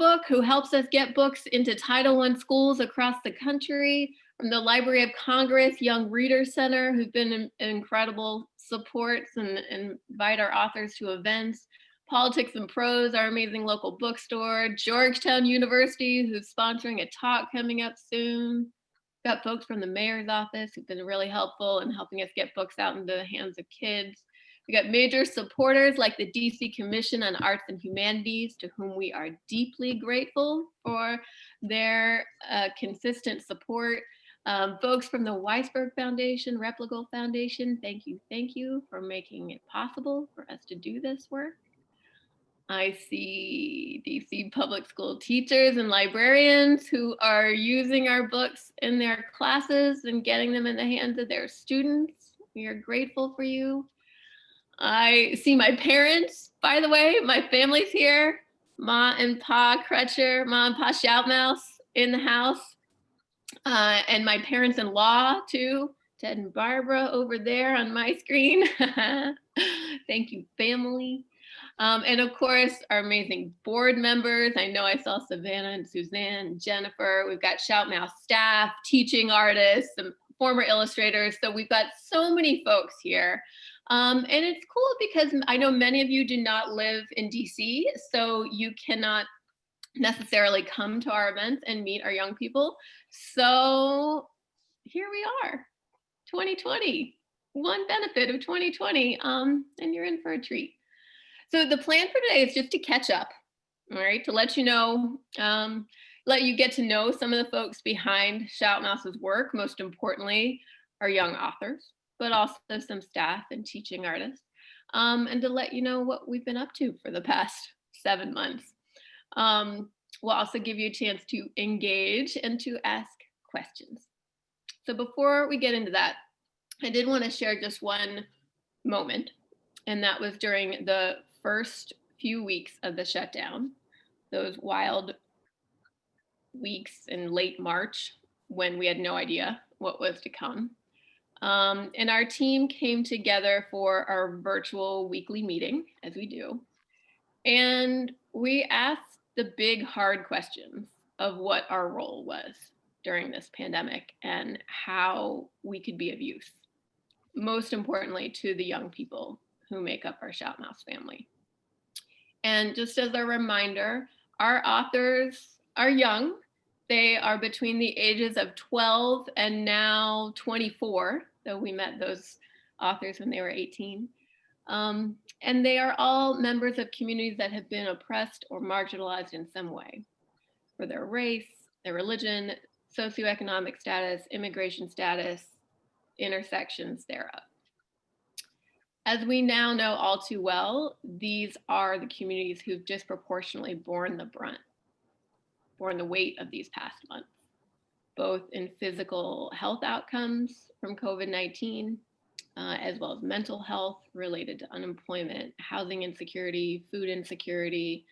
Cookbook, who helps us get books into Title I schools across the country, from the Library of Congress, Young Readers Center, who've been incredible supports and invite our authors to events, Politics and Prose, our amazing local bookstore, Georgetown University, who's sponsoring a talk coming up soon. Got folks from the mayor's office who've been really helpful in helping us get books out into the hands of kids. We got major supporters like the DC Commission on Arts and Humanities, to whom we are deeply grateful for their consistent support. Folks from the Weisberg Foundation, Replicable Foundation, thank you for making it possible for us to do this work. I see DC public school teachers and librarians who are using our books in their classes and getting them in the hands of their students. We are grateful for you. I see my parents, by the way, my family's here. Ma and Pa Crutcher, Ma and Pa Shoutmouse in the house. And my parents-in-law too, Ted and Barbara over there on my screen. Thank you, family. And of course, our amazing board members. I know I saw Savannah and Suzanne and Jennifer. We've got Shoutmouse staff, teaching artists, some former illustrators. So we've got so many folks here. And it's cool because I know many of you do not live in DC, so you cannot necessarily come to our events and meet our young people. So here we are, 2020, one benefit of 2020, and you're in for a treat. So the plan for today is just to catch up, all right, to let you know, let you get to know some of the folks behind Shoutmouse's work, most importantly, our young authors, but also some staff and teaching artists, and to let you know what we've been up to for the past 7 months. We'll also give you a chance to engage and to ask questions. So before we get into that, I did want to share just one moment, and that was during the first few weeks of the shutdown, those wild weeks in late March when we had no idea what was to come. And our team came together for our virtual weekly meeting, as we do, and we asked the big hard questions of what our role was during this pandemic and how we could be of use, most importantly to the young people who make up our Shoutmouse family. And just as a reminder, our authors are young. They are between the ages of 12 and now 24, though we met those authors when they were 18. And they are all members of communities that have been oppressed or marginalized in some way for their race, their religion, socioeconomic status, immigration status, intersections thereof. As we now know all too well, these are the communities who've disproportionately borne the brunt, borne the weight of these past months, both in physical health outcomes from COVID-19, as well as mental health related to unemployment, housing insecurity, food insecurity,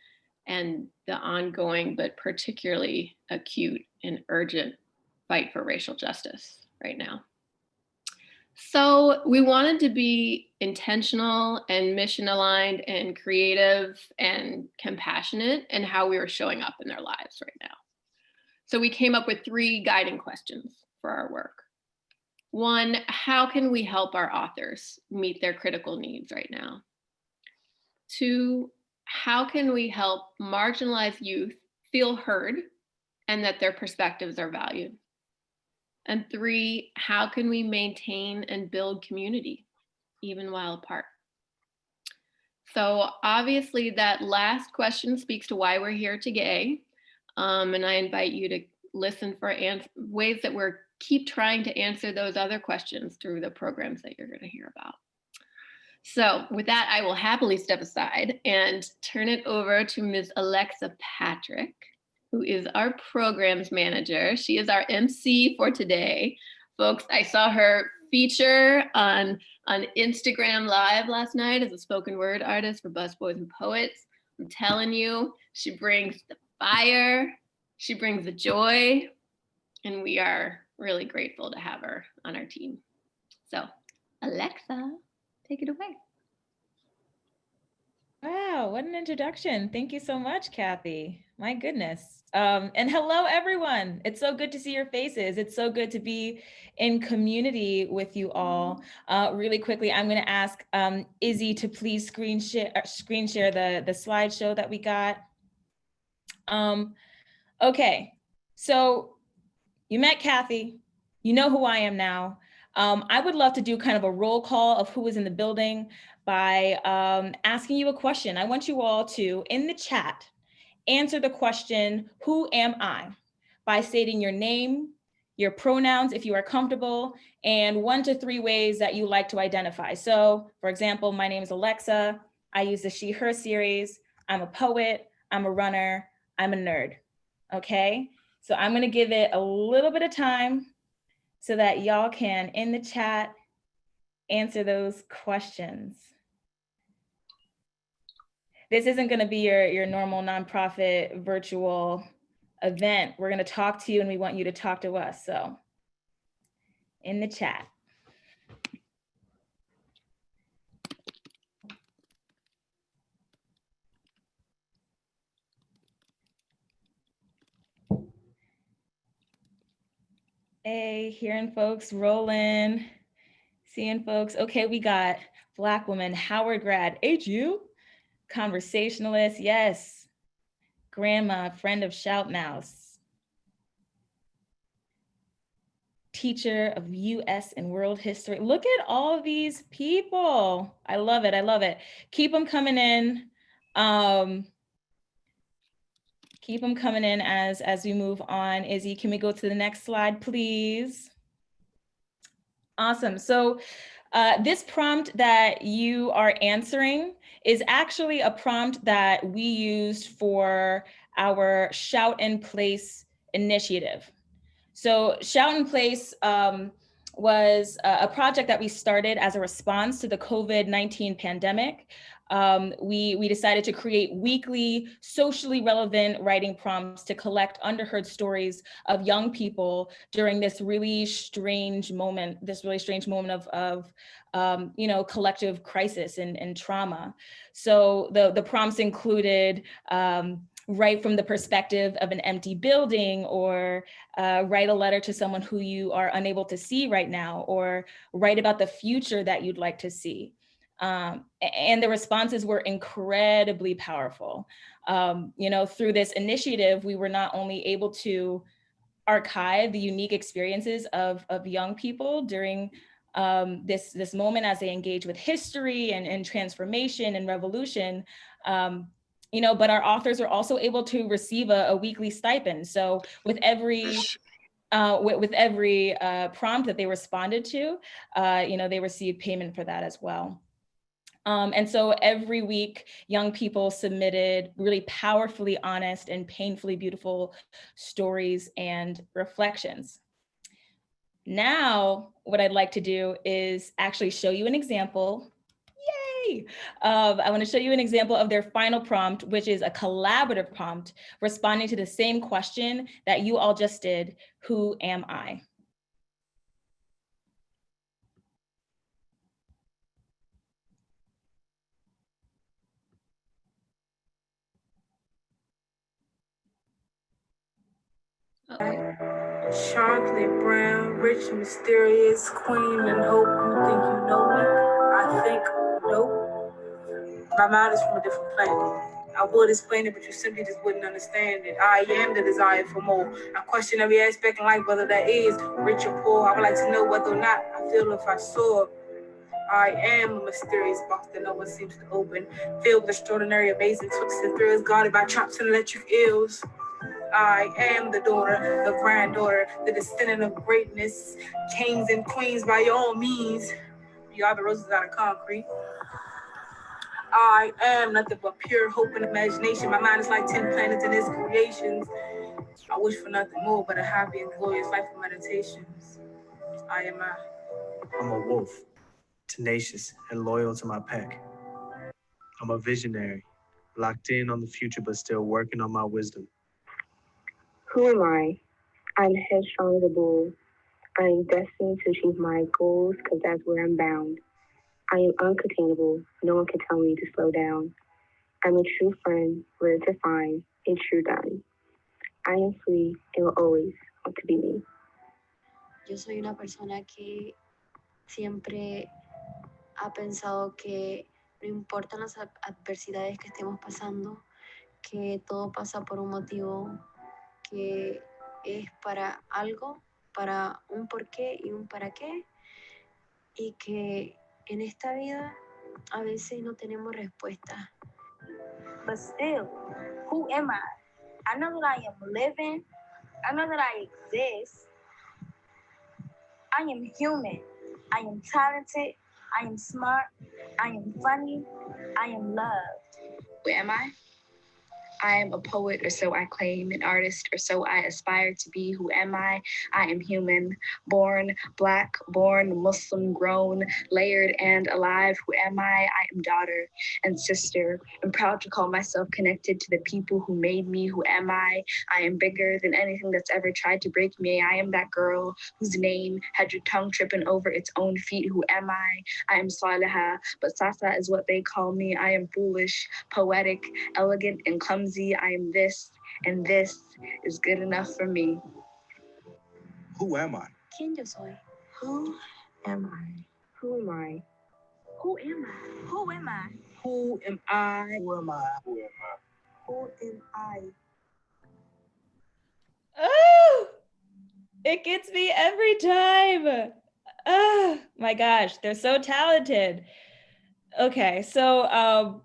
and the ongoing but particularly acute and urgent fight for racial justice right now. So we wanted to be intentional and mission aligned and creative and compassionate in how we were showing up in their lives right now. So we came up with 3 guiding questions for our work. 1, how can we help our authors meet their critical needs right now? 2, how can we help marginalized youth feel heard and that their perspectives are valued? And 3, how can we maintain and build community even while apart? So obviously that last question speaks to why we're here today. And I invite you to listen for ways that we're keep trying to answer those other questions through the programs that you're going to hear about. So with that, I will happily step aside and turn it over to Ms. Alexa Patrick, who is our programs manager. She is our MC for today. Folks, I saw her feature on Instagram Live last night as a spoken word artist for Busboys and Poets. I'm telling you, she brings the fire, she brings the joy, and we are really grateful to have her on our team. So Alexa, take it away. Wow, what an introduction. Thank you so much, Kathy. My goodness. And hello, everyone. It's so good to see your faces. It's so good to be in community with you all. Really quickly, I'm going to ask Izzy to please screen share the slideshow that we got. Okay, so you met Kathy. You know who I am now. I would love to do kind of a roll call of who is in the building by asking you a question. I want you all to, in the chat, answer the question, who am I? By stating your name, your pronouns, if you are comfortable, and 1 to 3 ways that you like to identify. So for example, my name is Alexa. I use the she, her series. I'm a poet, I'm a runner, I'm a nerd, okay? So I'm gonna give it a little bit of time so that y'all can, in the chat, answer those questions. This isn't gonna be your normal nonprofit virtual event. We're gonna talk to you and we want you to talk to us. So in the chat. Hey, hearing folks rolling, seeing folks. Okay, we got Black woman, Howard grad, HU, conversationalist, yes. Grandma, friend of Shout Mouse. Teacher of US and world history. Look at all these people. I love it, I love it. Keep them coming in. Keep them coming in as we move on. Izzy, can we go to the next slide, please? Awesome. So this prompt that you are answering is actually a prompt that we used for our Shout in Place initiative. So Shout in Place was a project that we started as a response to the COVID-19 pandemic. We decided to create weekly socially relevant writing prompts to collect underheard stories of young people during this really strange moment of collective crisis and trauma. So the prompts included write from the perspective of an empty building, or write a letter to someone who you are unable to see right now, or write about the future that you'd like to see. And the responses were incredibly powerful. Through this initiative, we were not only able to archive the unique experiences of young people during this moment as they engage with history and transformation and revolution, but our authors are also able to receive a weekly stipend. So with every prompt that they responded to, they receive payment for that as well. And so every week, young people submitted really powerfully honest and painfully beautiful stories and reflections. Now, what I'd like to do is actually show you an example. Yay! I want to show you an example of their final prompt, which is a collaborative prompt responding to the same question that you all just did, who am I? Chocolate brown, rich and mysterious, queen and hope. You think you know me? I think nope. My mind is from a different planet. I would explain it, but you simply just wouldn't understand it. I am the desire for more. I question every aspect in life, whether that is rich or poor. I would like to know whether or not I feel if I saw. I am a mysterious box that no one seems to open, filled with extraordinary, amazing twists and thrills, guarded by traps and electric eels. I am the daughter, the granddaughter, the descendant of greatness, kings and queens by all means. You are the roses out of concrete. I am nothing but pure hope and imagination. My mind is like 10 planets in its creations. I wish for nothing more but a happy and glorious life of meditations. I am I. I'm a wolf, tenacious and loyal to my pack. I'm a visionary, locked in on the future but still working on my wisdom. Who am I? I'm headstrong as a bull. I am destined to achieve my goals because that's where I'm bound. I am uncontainable. No one can tell me to slow down. I'm a true friend, rare to find, a true dime. I am free and will always want to be me. Yo soy una persona que siempre ha pensado que no importan las adversidades que estemos pasando, que todo pasa por un motivo, que es para algo, para un porqué y un para qué, y que en esta vida a veces no tenemos respuesta. But still, who am I? I know that I am living. I know that I exist. I am human. I am talented. I am smart. I am funny. I am loved. Who am I? I am a poet, or so I claim, an artist, or so I aspire to be. Who am I? I am human, born Black, born Muslim, grown, layered, and alive. Who am I? I am daughter and sister. I'm proud to call myself connected to the people who made me. Who am I? I am bigger than anything that's ever tried to break me. I am that girl whose name had your tongue tripping over its own feet. Who am I? I am SHAYLAS, but Sasa is what they call me. I am foolish, poetic, elegant, and clumsy. I am this, and this is good enough for me. Who am I? ¿Quién yo soy? Who am I? Who am I? Who am I? Who am I? Who am I? Who am I? Who am I? Who am I? Oh, it gets me every time. Oh my gosh, they're so talented. Okay, so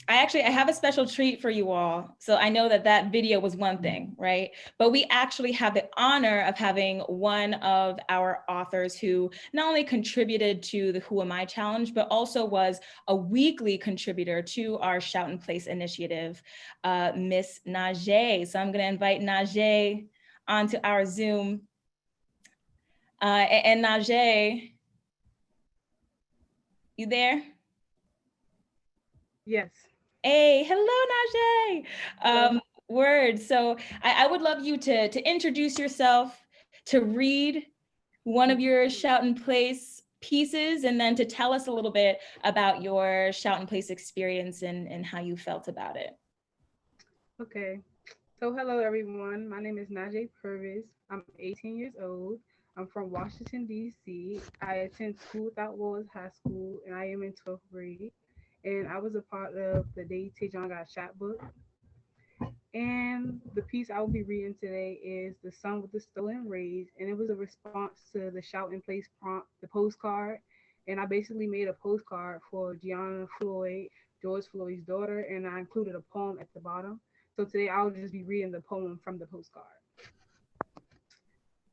I have a special treat for you all. So I know that that video was one thing, right? But we actually have the honor of having one of our authors who not only contributed to the Who Am I Challenge, but also was a weekly contributor to our Shout in Place initiative, Miss Najae. So I'm gonna invite Najae onto our Zoom. And Najae, you there? Yes. Hey, hello, Najae. Word. So I would love you to introduce yourself, to read one of your Shout in Place pieces, and then to tell us a little bit about your Shout in Place experience and how you felt about it. Okay. So hello, everyone. My name is Najae Purvis. I'm 18 years old. I'm from Washington, D.C. I attend School Without Walls High School, and I am in 12th grade. And I was a part of the Day Tejon Got Shot book. And the piece I will be reading today is The Sun with the Stolen Rays. And it was a response to the Shout in Place prompt, the postcard. And I basically made a postcard for Gianna Floyd, George Floyd's daughter, and I included a poem at the bottom. So today I'll just be reading the poem from the postcard.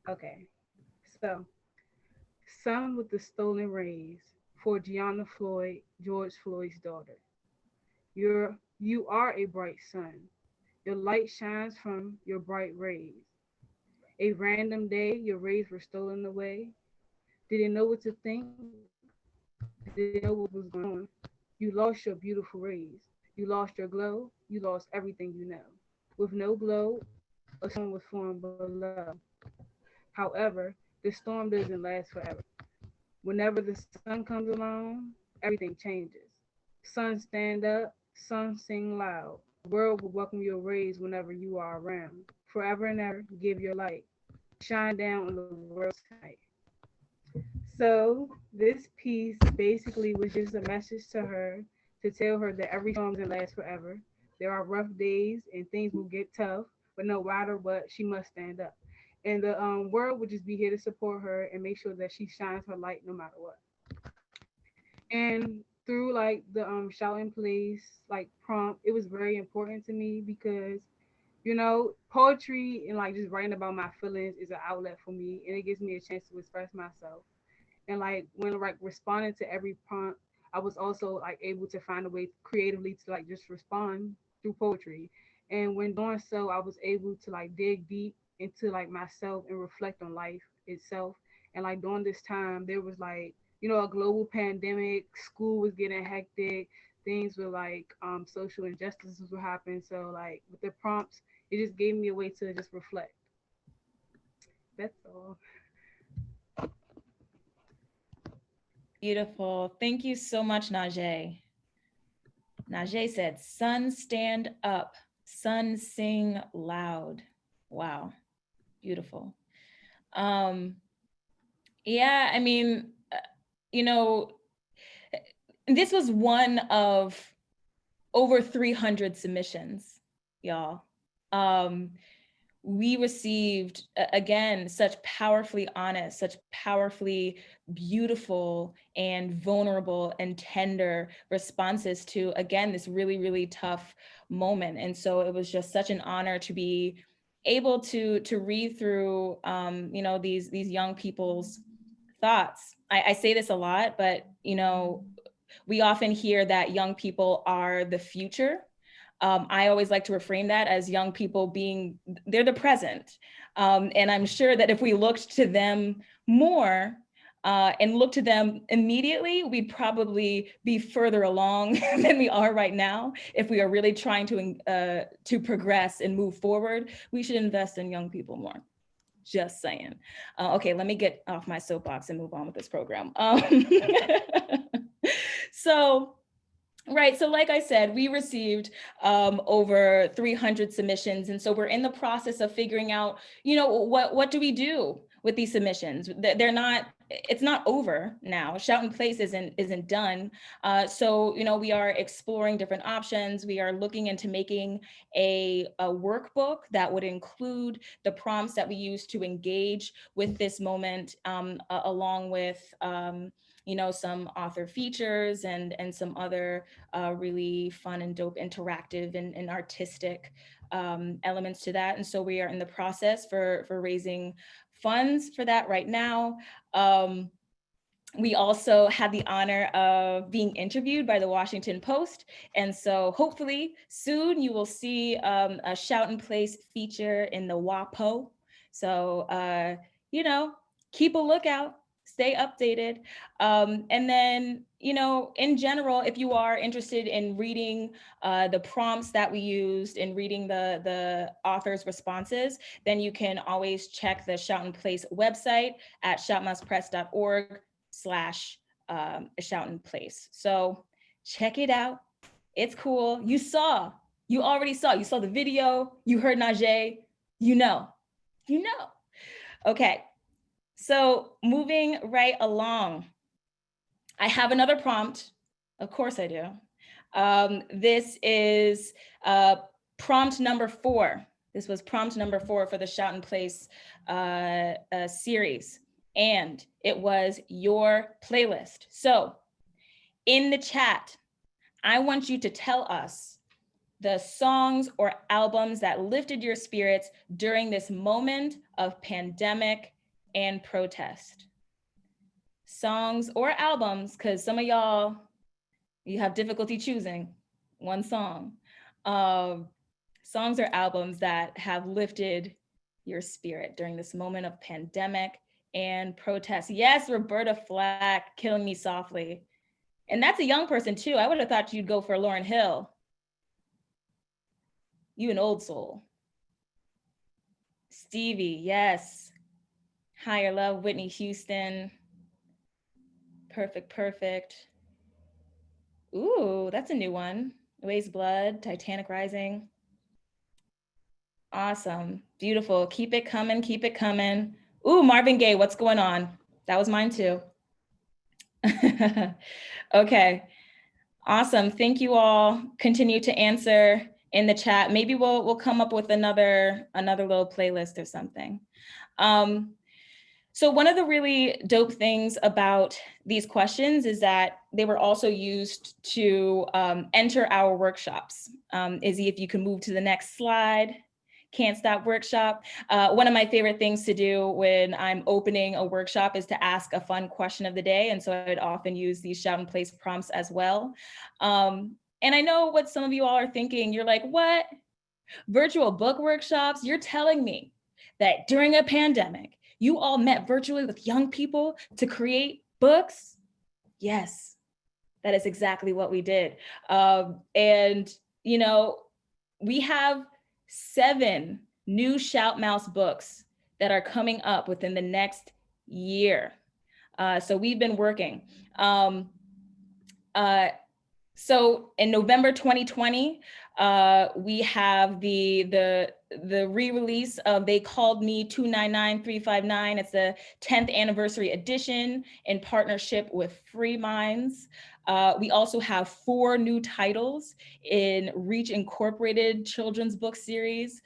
Okay, so Sun with the Stolen Rays for Gianna Floyd, George Floyd's daughter. You are a bright sun. Your light shines from your bright rays. A random day, your rays were stolen away. Didn't know what to think. Didn't know what was going on. You lost your beautiful rays. You lost your glow. You lost everything you know. With no glow, a storm was formed below. However, the storm doesn't last forever. Whenever the sun comes along, everything changes. Sun stand up, sun sing loud. The world will welcome your rays whenever you are around. Forever and ever, give your light. Shine down on the world tonight. So this piece basically was just a message to her to tell her that every storm doesn't last forever. There are rough days and things will get tough, but no matter what, she must stand up. And the world would just be here to support her and make sure that she shines her light no matter what. And through like the Shout in Place like prompt, it was very important to me because poetry and like just writing about my feelings is an outlet for me, and it gives me a chance to express myself. And like when like responding to every prompt, I was also like able to find a way creatively to like just respond through poetry. And when doing so, I was able to like dig deep into like myself and reflect on life itself. And like during this time, there was like a global pandemic, school was getting hectic, things were like social injustices were happening. So like with the prompts, it just gave me a way to just reflect. That's all. Beautiful. Thank you so much, Najae. Najae said, sun stand up, sun sing loud. Wow, beautiful. Yeah, I mean, you know, this was one of over 300 submissions, y'all. We received, again, such powerfully honest, such powerfully beautiful and vulnerable and tender responses to, again, this really, really tough moment. And so it was just such an honor to be able to read through, you know, these young people's thoughts. I say this a lot, but, you know, we often hear that young people are the future. I always like to reframe that as young people being, they're the present. And I'm sure that if we looked to them more and looked to them immediately, we'd probably be further along than we are right now. If we are really trying to progress and move forward, we should invest in young people more. Just saying. Okay, let me get off my soapbox and move on with this program. So like I said, we received over 300 submissions. And so we're in the process of figuring out, you know, what do we do with these submissions? It's not over now. Shout in Place isn't done. So, you know, we are exploring different options. We are looking into making a workbook that would include the prompts that we use to engage with this moment, along with, you know, some author features and some other really fun and dope interactive and artistic elements to that. And so we are in the process for raising funds for that right now. We also had the honor of being interviewed by the Washington Post. And so hopefully soon you will see a Shout in Place feature in the WAPO. So, you know, keep a lookout. Stay updated. And then, you know, in general, if you are interested in reading the prompts that we used and reading the author's responses, then you can always check the Shout in Place website at shoutmustpress.org/Shout in Place. So check it out. It's cool. You already saw the video, you heard Najae, you know. Okay. So moving right along, I have another prompt. Of course I do. This is prompt number 4. This was prompt number 4 for the Shout in Place series. And it was your playlist. So in the chat, I want you to tell us the songs or albums that lifted your spirits during this moment of pandemic and protest. Songs or albums, because some of y'all, you have difficulty choosing one song. Songs or albums that have lifted your spirit during this moment of pandemic and protest. Yes, Roberta Flack, Killing Me Softly. And that's a young person too. I would have thought you'd go for Lauryn Hill. You an old soul. Stevie, yes. Higher Love, Whitney Houston. Perfect. Ooh, that's a new one. Waste Blood, Titanic Rising. Awesome, beautiful. Keep it coming. Ooh, Marvin Gaye, What's Going On? That was mine too. Okay, awesome. Thank you all. Continue to answer in the chat. Maybe we'll come up with another little playlist or something. So one of the really dope things about these questions is that they were also used to enter our workshops. Izzy, if you can move to the next slide. Can't Stop Workshop. One of my favorite things to do when I'm opening a workshop is to ask a fun question of the day. And so I'd often use these Shout in Place prompts as well. And I know what some of you all are thinking. You're like, what? Virtual book workshops? You're telling me that during a pandemic, you all met virtually with young people to create books? Yes, that is exactly what we did. And, you know, we have 7 new Shout Mouse books that are coming up within the next year. So we've been working. So in November 2020, we have the re-release of They Called Me 299359. It's the 10th anniversary edition in partnership with Free Minds. We also have 4 new titles in Reach Incorporated children's book series.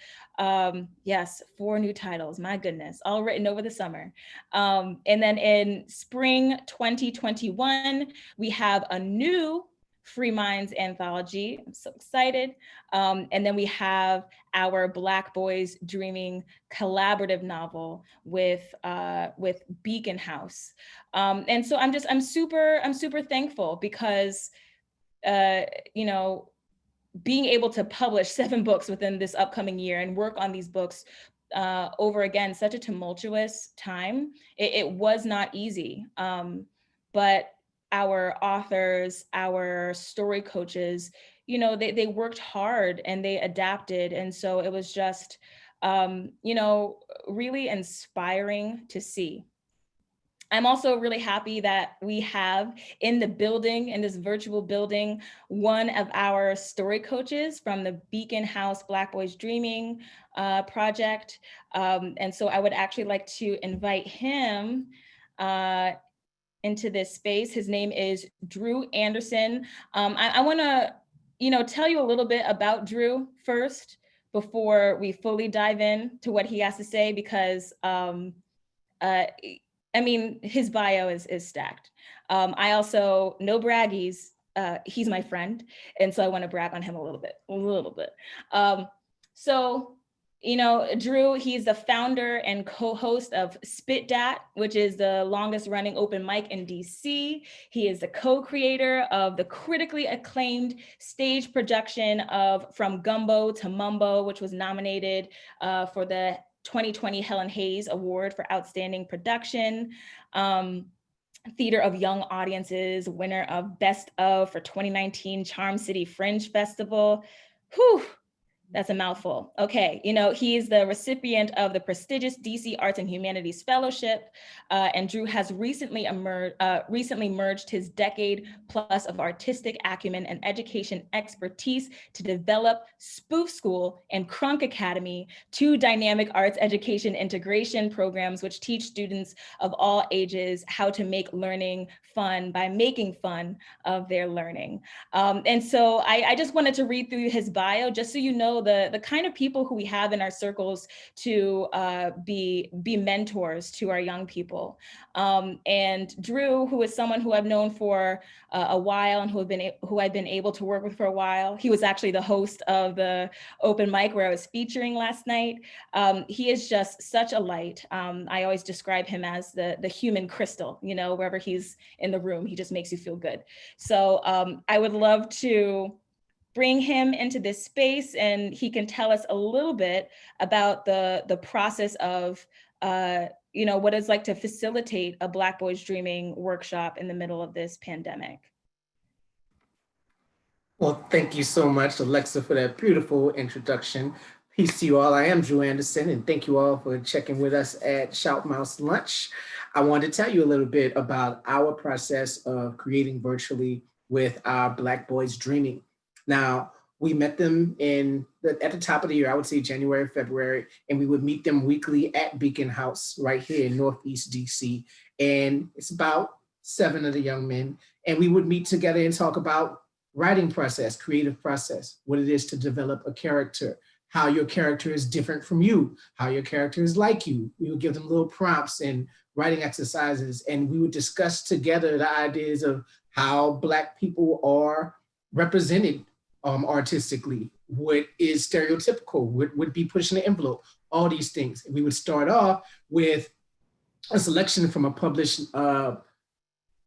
Yes, 4 new titles, my goodness, all written over the summer. And then in spring 2021, we have a new Free Minds anthology. I'm so excited. And then we have our Black Boys Dreaming collaborative novel with Beacon House. And so I'm super thankful because you know, being able to publish 7 books within this upcoming year and work on these books over, again, such a tumultuous time, it was not easy. But our authors, our story coaches, you know, they worked hard and they adapted. And so it was just, you know, really inspiring to see. I'm also really happy that we have in the building, in this virtual building, one of our story coaches from the Beacon House Black Boys Dreaming project. And so I would actually like to invite him into this space. His name is Drew Anderson. I wanna, you know, tell you a little bit about Drew first before we fully dive in to what he has to say, because I mean, his bio is stacked. I also, no braggies, he's my friend. And so I want to brag on him a little bit. So, you know, Drew, he's the founder and co-host of Spit Dat, which is the longest running open mic in DC. He is the co-creator of the critically acclaimed stage production of From Gumbo to Mumbo, which was nominated for the 2020 Helen Hayes Award for Outstanding Production. Theater of Young Audiences, winner of Best of for 2019 Charm City Fringe Festival. Whew, that's a mouthful. Okay, you know, he is the recipient of the prestigious DC Arts and Humanities Fellowship, and Drew has recently merged his decade plus of artistic acumen and education expertise to develop Spoof School and Crunk Academy, 2 dynamic arts education integration programs which teach students of all ages how to make learning fun by making fun of their learning. And so I just wanted to read through his bio just so you know the kind of people who we have in our circles to be mentors to our young people. And Drew, who is someone who I've known for a while and who I've been able to work with for a while. He was actually the host of the open mic where I was featuring last night. He is just such a light. I always describe him as the human crystal, you know, wherever he's in the room, he just makes you feel good. So I would love to bring him into this space and he can tell us a little bit about the process of you know, what it's like to facilitate a Black Boys Dreaming workshop in the middle of this pandemic. Well, thank you so much, Alexa, for that beautiful introduction. Peace to you all. I am Drew Anderson, and thank you all for checking with us at Shout Mouse Lunch. I wanted to tell you a little bit about our process of creating virtually with our Black Boys Dreaming. Now, we met them at the top of the year, I would say January, February, and we would meet them weekly at Beacon House right here in Northeast DC. And it's about 7 of the young men. And we would meet together and talk about writing process, creative process, what it is to develop a character, how your character is different from you, how your character is like you. We would give them little prompts and writing exercises, and we would discuss together the ideas of how Black people are represented artistically, what is stereotypical, what would be pushing the envelope, all these things. And we would start off with a selection from a published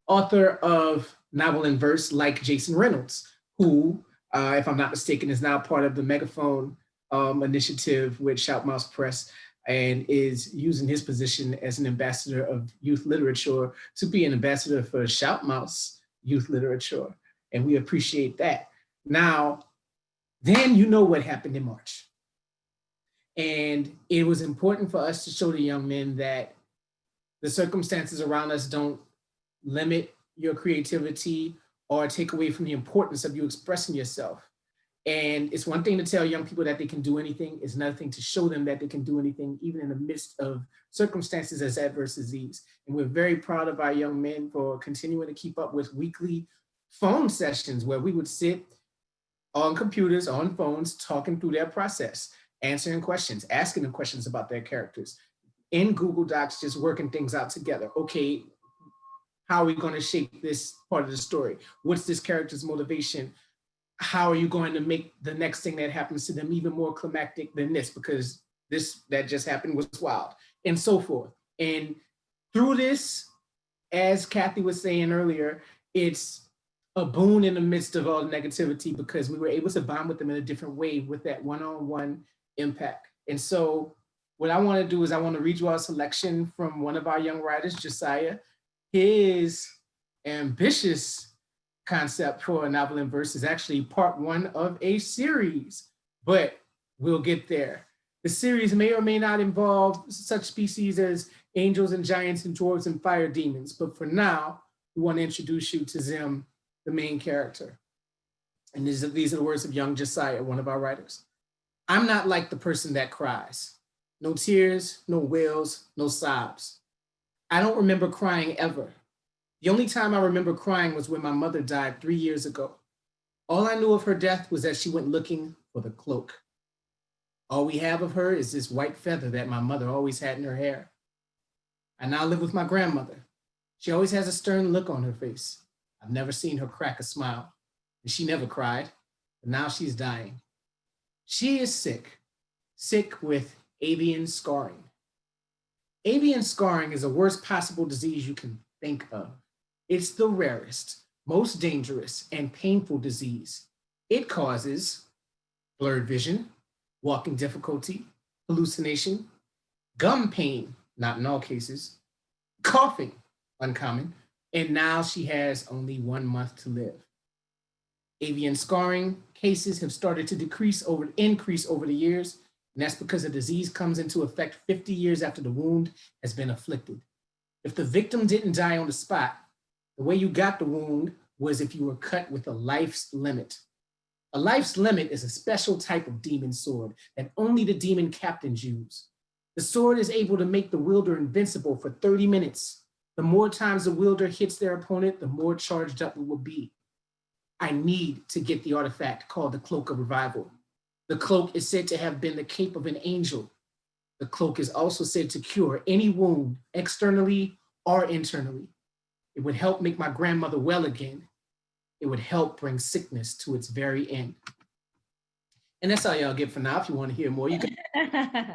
author of novel and verse like Jason Reynolds, who, if I'm not mistaken, is now part of the Megaphone initiative with Shout Mouse Press and is using his position as an ambassador of youth literature to be an ambassador for Shout Mouse youth literature. And we appreciate that. Now, then you know what happened in March. And it was important for us to show the young men that the circumstances around us don't limit your creativity or take away from the importance of you expressing yourself. And it's one thing to tell young people that they can do anything. It's another thing to show them that they can do anything, even in the midst of circumstances as adverse as these. And we're very proud of our young men for continuing to keep up with weekly phone sessions where we would sit on computers, on phones, talking through their process, answering questions, asking them questions about their characters, in Google Docs, just working things out together. Okay, how are we going to shape this part of the story? What's this character's motivation? How are you going to make the next thing that happens to them even more climactic than this? Because this that just happened was wild, and so forth. And through this, as Kathy was saying earlier, it's a boon in the midst of all the negativity because we were able to bond with them in a different way with that one-on-one impact. And so what I want to do is I want to read you our selection from one of our young writers, Josiah. His ambitious concept for a novel in verse is actually part one of a series, but we'll get there. The series may or may not involve such species as angels and giants and dwarves and fire demons, but for now, we want to introduce you to Zim, the main character. And these are the words of young Josiah, one of our writers. I'm not like the person that cries. No tears, no wails, no sobs. I don't remember crying ever. The only time I remember crying was when my mother died 3 years ago. All I knew of her death was that she went looking for the cloak. All we have of her is this white feather that my mother always had in her hair. I now live with my grandmother. She always has a stern look on her face. I've never seen her crack a smile, and she never cried, but now she's dying. She is sick with avian scarring. Avian scarring is the worst possible disease you can think of. It's the rarest, most dangerous, and painful disease. It causes blurred vision, walking difficulty, hallucination, gum pain, not in all cases, coughing, uncommon, and now she has only 1 month to live. Avian scarring cases have started to increase over the years, and that's because the disease comes into effect 50 years after the wound has been afflicted. If the victim didn't die on the spot, the way you got the wound was if you were cut with a life's limit. A life's limit is a special type of demon sword that only the demon captains use. The sword is able to make the wielder invincible for 30 minutes. The more times the wielder hits their opponent, the more charged up it will be. I need to get the artifact called the Cloak of Revival. The cloak is said to have been the cape of an angel. The cloak is also said to cure any wound, externally or internally. It would help make my grandmother well again. It would help bring sickness to its very end. And that's all y'all get for now. If you want to hear more, you can.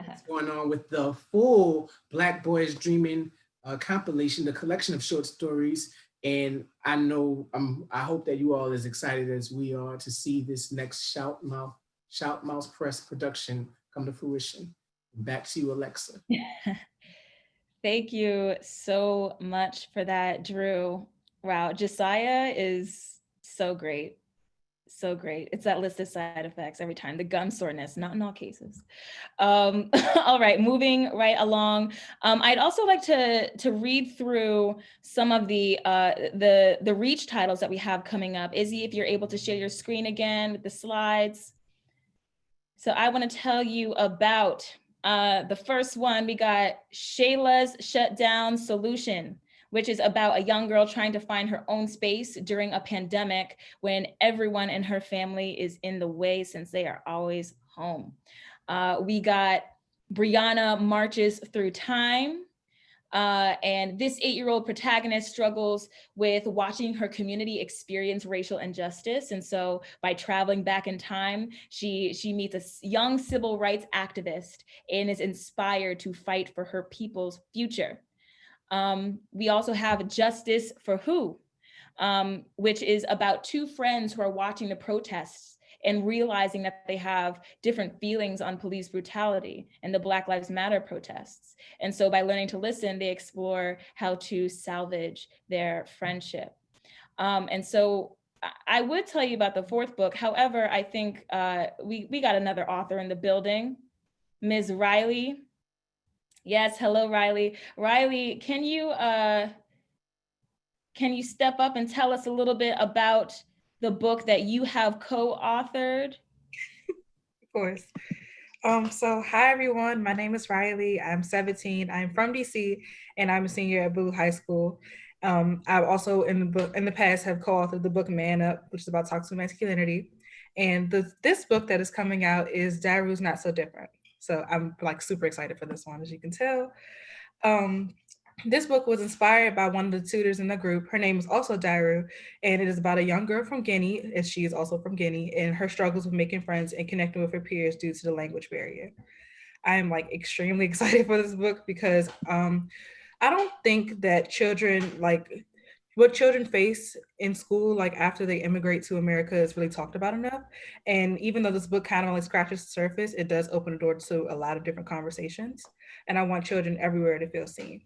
What's going on with the full Black Boys Dreaming compilation, the collection of short stories. And I know, I hope that you all as excited as we are to see this next Shout Mouse Press production come to fruition. Back to you, Alexa. Thank you so much for that, Drew. Wow, Josiah is so great. So great. It's that list of side effects every time. The gum soreness, not in all cases. All right, moving right along. I'd also like to read through some of the Reach titles that we have coming up. Izzy, if you're able to share your screen again with the slides. So I want to tell you about the first one. We got SHAYLAS SHUTDOWN Solution, which is about a young girl trying to find her own space during a pandemic when everyone in her family is in the way since they are always home. We got Brianna Marches Through Time. And this 8-year-old protagonist struggles with watching her community experience racial injustice. And so by traveling back in time, she meets a young civil rights activist and is inspired to fight for her people's future. We also have Justice for Who, which is about two friends who are watching the protests and realizing that they have different feelings on police brutality and the Black Lives Matter protests. And so by learning to listen, they explore how to salvage their friendship. And so I would tell you about the fourth book. However, I think we got another author in the building, Ms. Riley. Yes, hello, Riley. Riley, can you can you step up and tell us a little bit about the book that you have co-authored? Of course. So hi everyone, my name is Riley. I'm 17. I'm from DC and I'm a senior at Blue High School. I've also in the past have co-authored the book Man Up, which is about toxic masculinity. And this book that is coming out is Dairu's Not So Different. So I'm like super excited for this one, as you can tell. This book was inspired by one of the tutors in the group. Her name is also Dairu, and it is about a young girl from Guinea, as she is also from Guinea, and her struggles with making friends and connecting with her peers due to the language barrier. I am like extremely excited for this book because I don't think that children, like what children face in school, like after they immigrate to America, is really talked about enough. And even though this book kind of only scratches the surface, it does open the door to a lot of different conversations. And I want children everywhere to feel seen.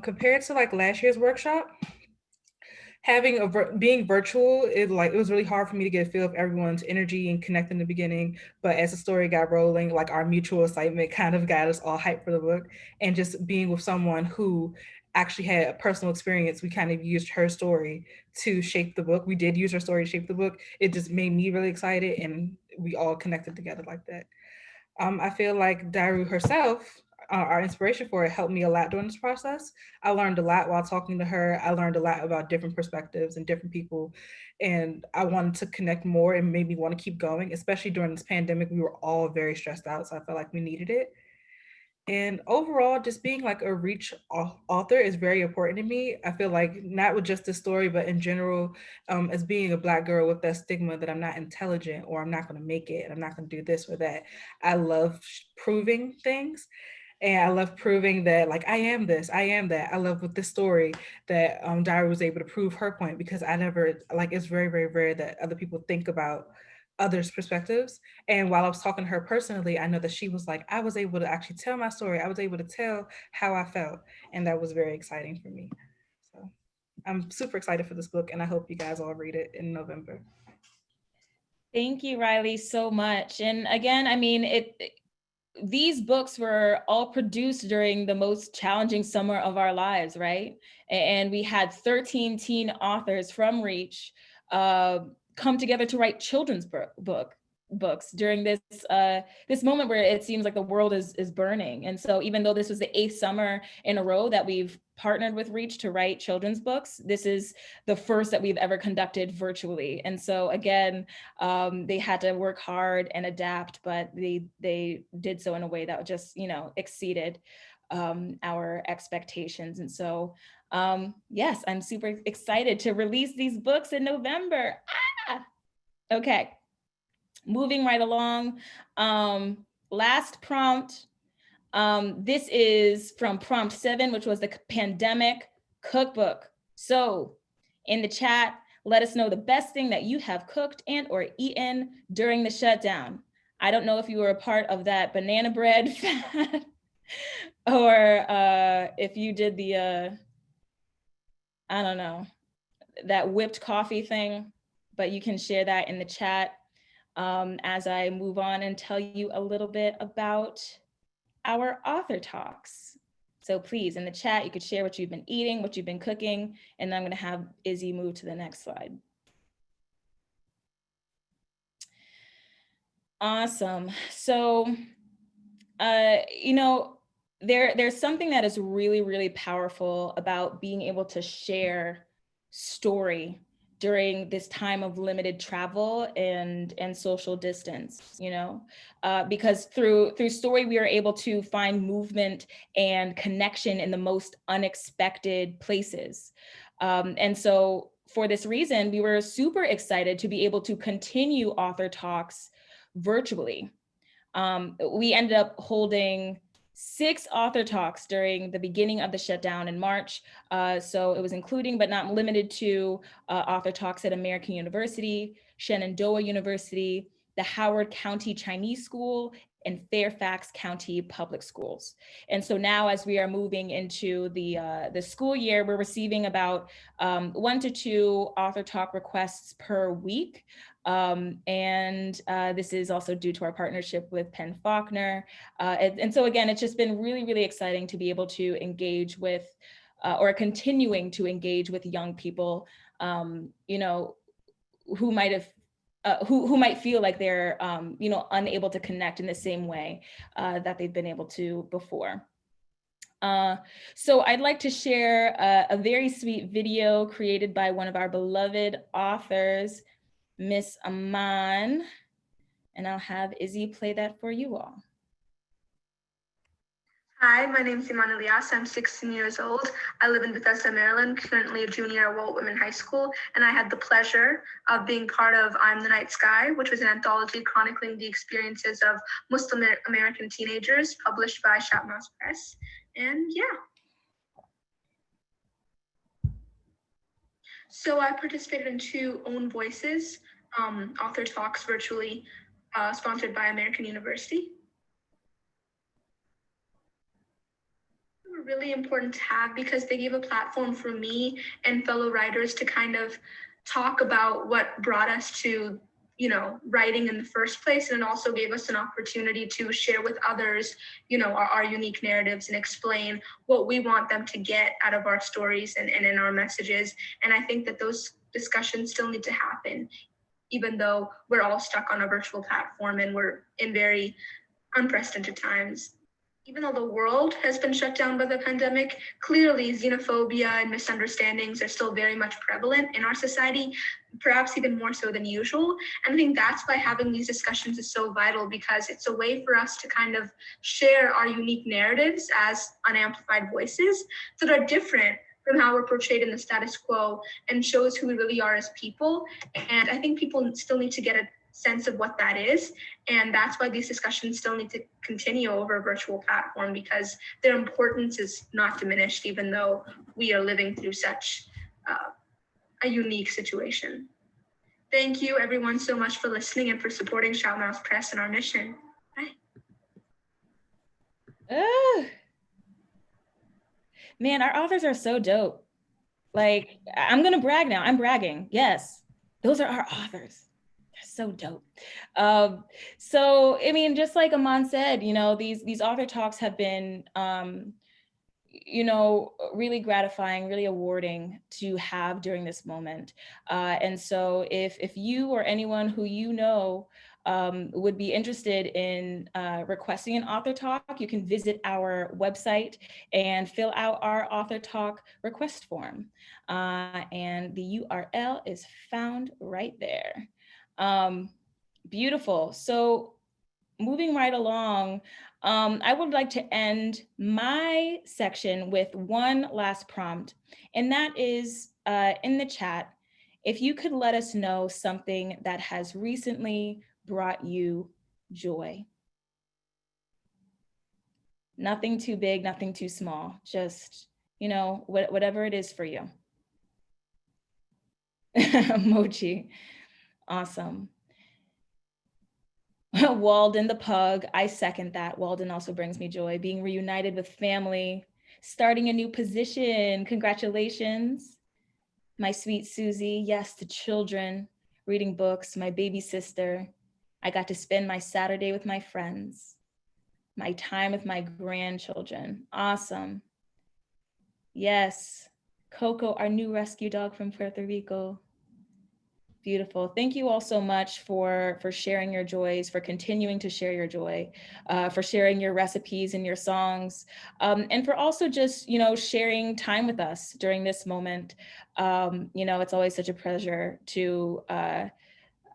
Compared to like last year's workshop, being virtual, it was really hard for me to get a feel of everyone's energy and connect in the beginning. But as the story got rolling, like our mutual excitement kind of got us all hyped for the book. And just being with someone who actually had a personal experience, we kind of used her story to shape the book. We did use her story to shape the book. It just made me really excited, and we all connected together like that. I feel like Dairu herself, our inspiration for it, helped me a lot during this process. I learned a lot while talking to her. I learned a lot about different perspectives and different people. And I wanted to connect more and made me want to keep going, especially during this pandemic. We were all very stressed out, so I felt like we needed it. And overall, just being like a reach author is very important to me. I feel like not with just the story, but in general, as being a Black girl with that stigma that I'm not intelligent or I'm not going to make it, I'm not going to do this or that. I love proving things. And I love proving that, like, I am this, I am that. I love with this story that Dairu was able to prove her point, because I never, like, it's very, very rare that other people think about others' perspectives. And while I was talking to her personally, I know that she was like, I was able to actually tell my story. I was able to tell how I felt. And that was very exciting for me. So I'm super excited for this book, and I hope you guys all read it in November. Thank you, Riley, so much. And again, I mean, these books were all produced during the most challenging summer of our lives, right? And we had 13 teen authors from Reach come together to write children's books during this this moment where it seems like the world is burning. And so even though this was the 8th summer in a row that we've partnered with Reach to write children's books, this is the first that we've ever conducted virtually. And so again, they had to work hard and adapt, but they did so in a way that just, you know, exceeded our expectations. And so yes, I'm super excited to release these books in November. Okay, moving right along. Last prompt. This is from prompt 7, which was the pandemic cookbook. So in the chat, let us know the best thing that you have cooked and or eaten during the shutdown. I don't know if you were a part of that banana bread fad or if you did the, I don't know, that whipped coffee thing, but you can share that in the chat as I move on and tell you a little bit about our author talks. So please, in the chat, you could share what you've been eating, what you've been cooking, and I'm going to have Izzy move to the next slide. Awesome. So, you know, there's something that is really, really powerful about being able to share story during this time of limited travel and social distance, you know, because through story, we are able to find movement and connection in the most unexpected places. And so for this reason, we were super excited to be able to continue author talks virtually. We ended up holding 6 author talks during the beginning of the shutdown in March. So it was including, but not limited to, author talks at American University, Shenandoah University, the Howard County Chinese School, and Fairfax County Public Schools. And so now as we are moving into the school year, we're receiving about 1 to 2 author talk requests per week. This is also due to our partnership with Penn Faulkner. And so again, it's just been really, really exciting to be able to engage with or continuing to engage with young people, you know, who might have who might feel like they're, you know, unable to connect in the same way that they've been able to before. So I'd like to share a very sweet video created by one of our beloved authors, Miss Aman, and I'll have Izzy play that for you all. Hi, my name is Iman Elias. I'm 16 years old. I live in Bethesda, Maryland, currently a junior at Walt Whitman High School, and I had the pleasure of being part of I'm the Night Sky, which was an anthology chronicling the experiences of Muslim American teenagers published by ShopMouse Press. And yeah. So I participated in 2 Own Voices author talks virtually sponsored by American University. Really important to have because they gave a platform for me and fellow writers to kind of talk about what brought us to, you know, writing in the first place, and it also gave us an opportunity to share with others, you know, our unique narratives and explain what we want them to get out of our stories and in our messages. And I think that those discussions still need to happen, even though we're all stuck on a virtual platform and we're in very unprecedented times. Even though the world has been shut down by the pandemic, clearly xenophobia and misunderstandings are still very much prevalent in our society, perhaps even more so than usual. And I think that's why having these discussions is so vital, because it's a way for us to kind of share our unique narratives as unamplified voices that are different from how we're portrayed in the status quo and shows who we really are as people. And I think people still need to get a sense of what that is. And that's why these discussions still need to continue over a virtual platform, because their importance is not diminished, even though we are living through such a unique situation. Thank you everyone so much for listening and for supporting ShopMouse Press and our mission. Bye. Man, our authors are so dope. Like, I'm gonna brag now, I'm bragging. Yes, those are our authors. So dope. So, I mean, just like Aman said, you know, these author talks have been, you know, really gratifying, really awarding to have during this moment. And so if you or anyone who you know would be interested in requesting an author talk, you can visit our website and fill out our author talk request form. And the URL is found right there. Beautiful. So moving right along, I would like to end my section with one last prompt, and that is in the chat, if you could let us know something that has recently brought you joy. Nothing too big, nothing too small, just, you know, whatever it is for you. Emoji. Awesome. Walden the pug, I second that. Walden also brings me joy. Being reunited with family, starting a new position, congratulations. My sweet Susie, yes, the children, reading books, my baby sister. I got to spend my Saturday with my friends, my time with my grandchildren, awesome. Yes, Coco, our new rescue dog from Puerto Rico. Beautiful. Thank you all so much for sharing your joys, for continuing to share your joy, for sharing your recipes and your songs, and for also just, you know, sharing time with us during this moment. You know, it's always such a pleasure to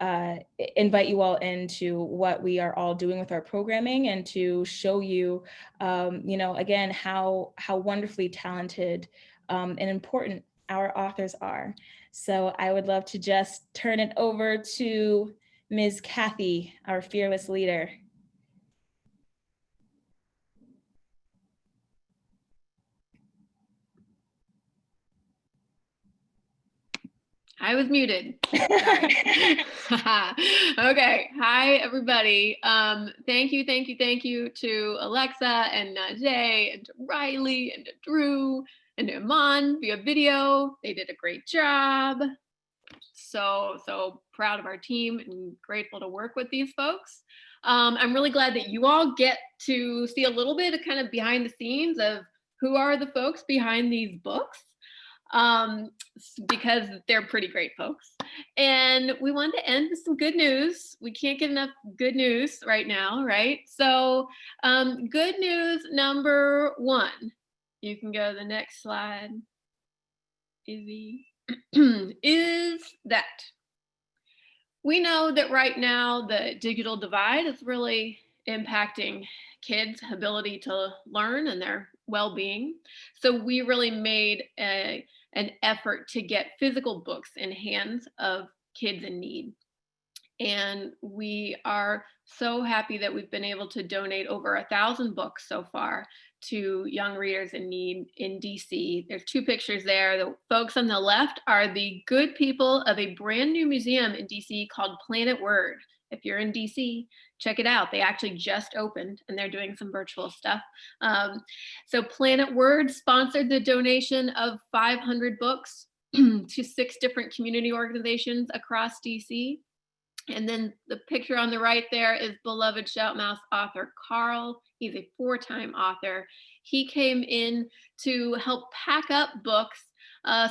invite you all into what we are all doing with our programming and to show you, you know, again, how wonderfully talented and important our authors are. So I would love to just turn it over to Ms. Kathy, our fearless leader. I was muted. Okay. Hi, everybody. Thank you to Alexa and Najae and to Riley and to Drew and to Iman via video. They did a great job. So proud of our team and grateful to work with these folks. I'm really glad that you all get to see a little bit of kind of behind the scenes of who are the folks behind these books, because they're pretty great folks. And we want to end with some good news. We can't get enough good news right now, right? So good news number one, you can go to the next slide, Izzy, is that we know that right now the digital divide is really impacting kids' ability to learn and their well-being. So we really made an effort to get physical books in hands of kids in need. And we are so happy that we've been able to donate over 1,000 books so far to young readers in need in DC. There's two pictures there. The folks on the left are the good people of a brand new museum in DC called Planet Word. If you're in DC, check it out. They actually just opened and they're doing some virtual stuff. So Planet Word sponsored the donation of 500 books to 6 different community organizations across DC. And then the picture on the right there is beloved Shout Mouse author Carl. He's a 4-time author. He came in to help pack up books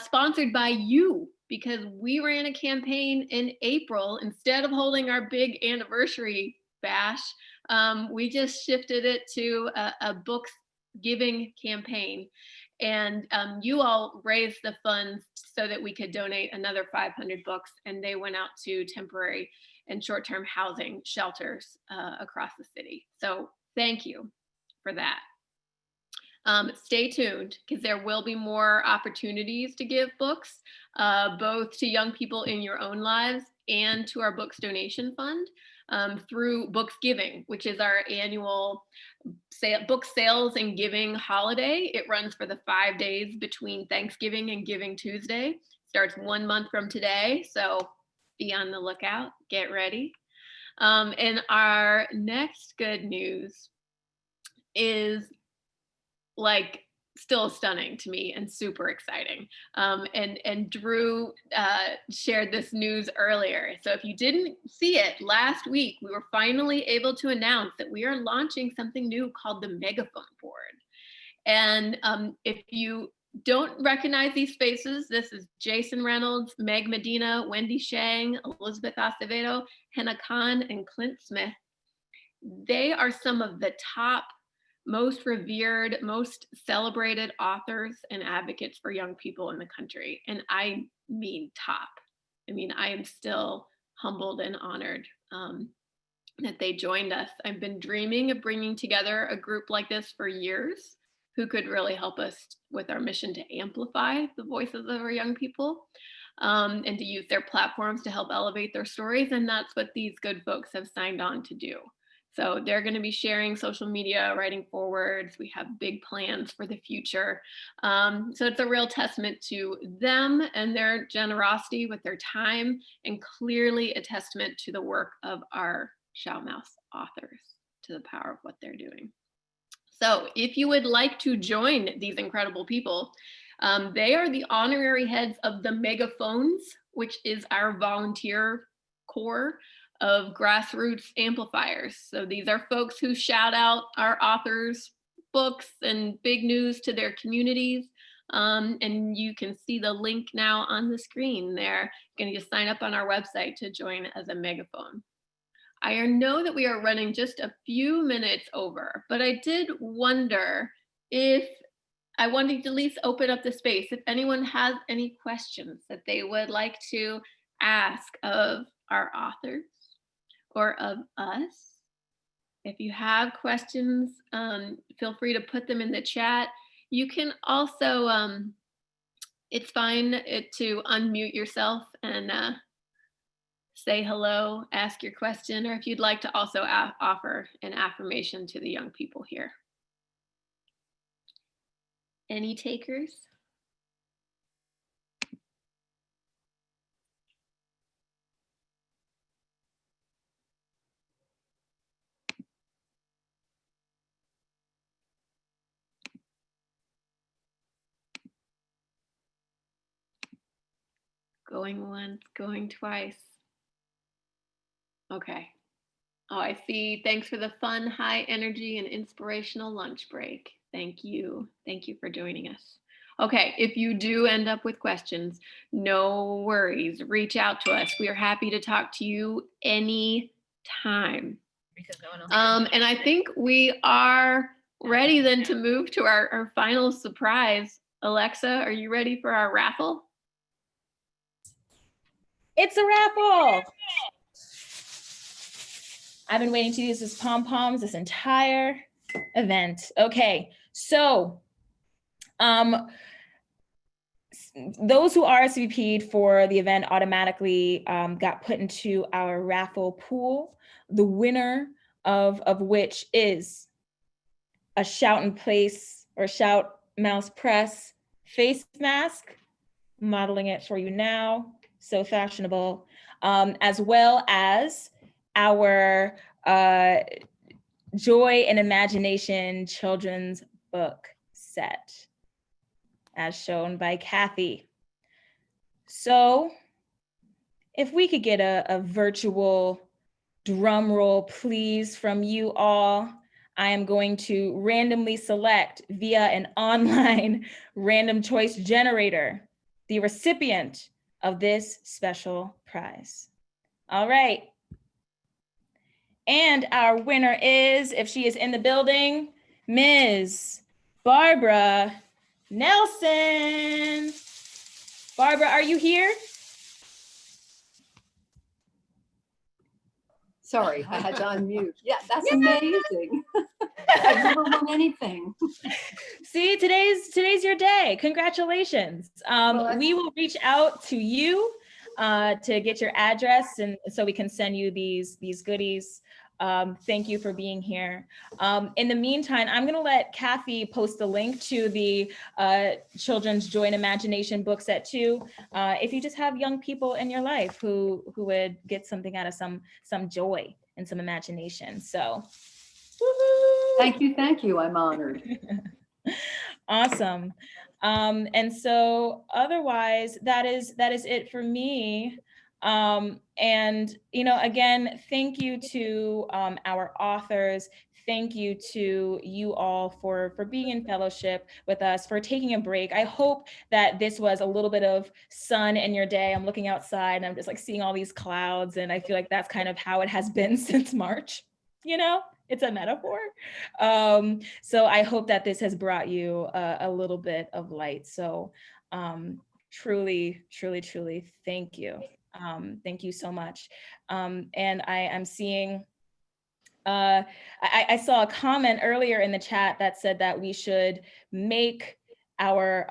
sponsored by you, because we ran a campaign in April. Instead of holding our big anniversary bash, we just shifted it to a books giving campaign. And you all raised the funds so that we could donate another 500 books, and they went out to temporary and short-term housing shelters across the city. So thank you for that. Stay tuned, because there will be more opportunities to give books, both to young people in your own lives and to our Books Donation Fund through Books Giving, which is our annual book sales and giving holiday. It runs for the 5 days between Thanksgiving and Giving Tuesday. Starts 1 month from today, so be on the lookout, get ready. And our next good news is like still stunning to me and super exciting. And Drew shared this news earlier. So if you didn't see it last week, we were finally able to announce that we are launching something new called the Megaphone Board. And if you don't recognize these faces, this is Jason Reynolds, Meg Medina, Wendy Shang, Elizabeth Acevedo, Henna Khan, and Clint Smith. They are some of the top, most revered, most celebrated authors and advocates for young people in the country. And I mean top. I mean, I am still humbled and honored that they joined us. I've been dreaming of bringing together a group like this for years, who could really help us with our mission to amplify the voices of our young people and to use their platforms to help elevate their stories. And that's what these good folks have signed on to do. So they're going to be sharing social media, writing forwards. We have big plans for the future. So it's a real testament to them and their generosity with their time, and clearly a testament to the work of our Shout Mouse authors, to the power of what they're doing. So if you would like to join these incredible people, they are the honorary heads of the Megaphones, which is our volunteer corps of grassroots amplifiers. So these are folks who shout out our authors' books and big news to their communities. And you can see the link now on the screen there. You can just sign up on our website to join as a Megaphone. I know that we are running just a few minutes over, but I did wonder if I wanted to at least open up the space. If anyone has any questions that they would like to ask of our authors or of us. If you have questions, feel free to put them in the chat. You can also, it's fine to unmute yourself and say hello, ask your question, or if you'd like to also offer an affirmation to the young people here. Any takers? Going once, going twice. Okay. Oh, I see. Thanks for the fun, high energy, and inspirational lunch break. Thank you. Thank you for joining us. Okay, if you do end up with questions, no worries. Reach out to us. We are happy to talk to you anytime. And I think we are ready then to move to our final surprise. Alexa, are you ready for our raffle? It's a raffle. I've been waiting to use this pom-poms this entire event. Okay, so those who RSVP'd for the event automatically got put into our raffle pool, the winner of which is a Shout and Place or Shout Mouse Press face mask, modeling it for you now, so fashionable, as well as our Joy and Imagination children's book set, as shown by Kathy. So if we could get a virtual drum roll, please, from you all. I am going to randomly select via an online random choice generator the recipient of this special prize. All right. And our winner is, if she is in the building, Ms. Barbara Nelson. Barbara, are you here? Sorry, I had to unmute. Yeah, that's amazing. I've never won anything. See, today's your day. Congratulations. We will reach out to you to get your address, and so we can send you these goodies. Thank you for being here. In the meantime, I'm going to let Kathy post the link to the Children's Joy and Imagination book set too. If you just have young people in your life who would get something out of some joy and some imagination. So, thank you. I'm honored. Awesome. And so otherwise, that is it for me. And, again, thank you to our authors. Thank you to you all for being in fellowship with us, for taking a break. I hope that this was a little bit of sun in your day. I'm looking outside and I'm just like seeing all these clouds, and I feel like that's kind of how it has been since March. It's a metaphor. So I hope that this has brought you a little bit of light. So truly, truly, truly, thank you. Thank you so much. And I am seeing, I saw a comment earlier in the chat that said that we should make our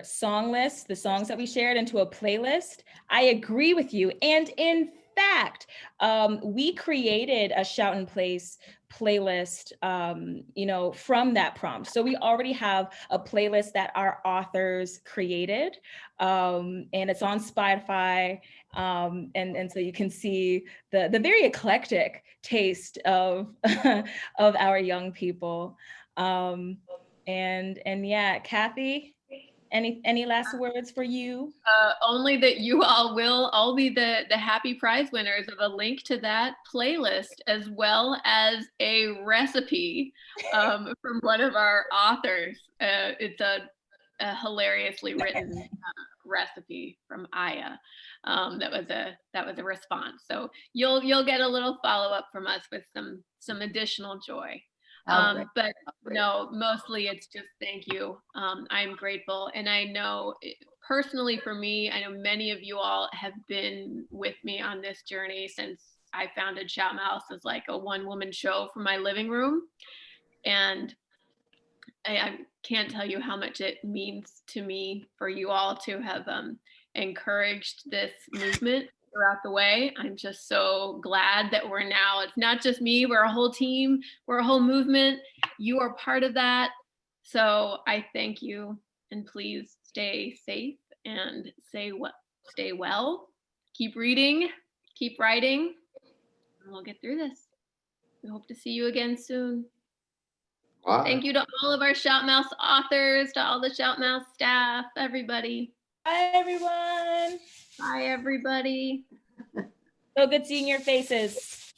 song list, the songs that we shared, into a playlist. I agree with you. And in fact, we created a Shout and Place playlist, from that prompt. So we already have a playlist that our authors created, and it's on Spotify. And so you can see the very eclectic taste of of our young people. And yeah, Kathy, any last words for you? Only that you all will all be the happy prize winners of a link to that playlist, as well as a recipe from one of our authors. It's a hilariously written recipe from Aya. That was a response. So you'll get a little follow-up from us with some additional joy. But no, mostly it's just thank you. I'm grateful. And I know personally for me, I know many of you all have been with me on this journey since I founded Shout Mouse as like a one-woman show from my living room. And I can't tell you how much it means to me for you all to have encouraged this movement throughout the way. I'm just so glad that it's not just me, we're a whole team, we're a whole movement. You are part of that. So I thank you, and please stay safe and stay well, keep reading, keep writing, and we'll get through this. We hope to see you again soon. Wow. Thank you to all of our Shout Mouse authors, to all the Shout Mouse staff, everybody. Bye, everyone. Bye, everybody. So good seeing your faces.